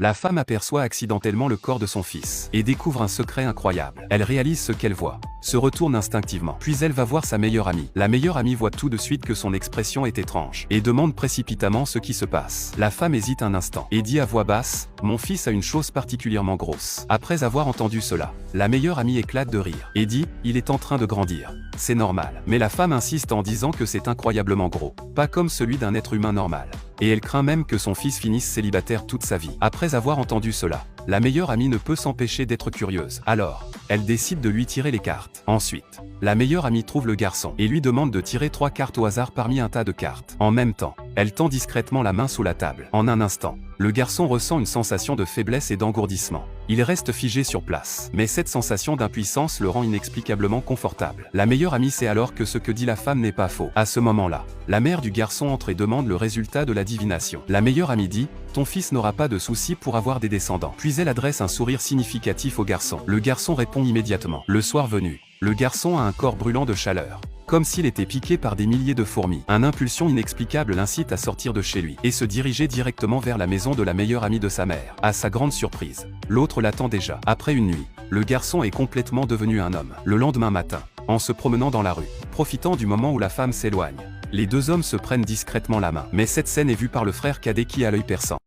La femme aperçoit accidentellement le corps de son fils et découvre un secret incroyable. Elle réalise ce qu'elle voit, se retourne instinctivement. Puis elle va voir sa meilleure amie. La meilleure amie voit tout de suite que son expression est étrange et demande précipitamment ce qui se passe. La femme hésite un instant et dit à voix basse, « Mon fils a une chose particulièrement grosse. » Après avoir entendu cela, la meilleure amie éclate de rire et dit, « Il est en train de grandir. C'est normal. » Mais la femme insiste en disant que c'est incroyablement gros, pas comme celui d'un être humain normal. Et elle craint même que son fils finisse célibataire toute sa vie. Après avoir entendu cela, la meilleure amie ne peut s'empêcher d'être curieuse. Alors, elle décide de lui tirer les cartes. Ensuite, la meilleure amie trouve le garçon et lui demande de tirer 3 cartes au hasard parmi un tas de cartes. En même temps, elle tend discrètement la main sous la table. En un instant, le garçon ressent une sensation de faiblesse et d'engourdissement. Il reste figé sur place. Mais cette sensation d'impuissance le rend inexplicablement confortable. La meilleure amie sait alors que ce que dit la femme n'est pas faux. À ce moment-là, la mère du garçon entre et demande le résultat de la divination. La meilleure amie dit, « Ton fils n'aura pas de soucis pour avoir des descendants. » Puis elle adresse un sourire significatif au garçon. Le garçon répond immédiatement. Le soir venu, le garçon a un corps brûlant de chaleur, comme s'il était piqué par des milliers de fourmis. Une impulsion inexplicable l'incite à sortir de chez lui et se diriger directement vers la maison de la meilleure amie de sa mère. À sa grande surprise, l'autre l'attend déjà. Après une nuit, le garçon est complètement devenu un homme. Le lendemain matin, en se promenant dans la rue, profitant du moment où la femme s'éloigne, les deux hommes se prennent discrètement la main. Mais cette scène est vue par le frère cadet qui a l'œil perçant.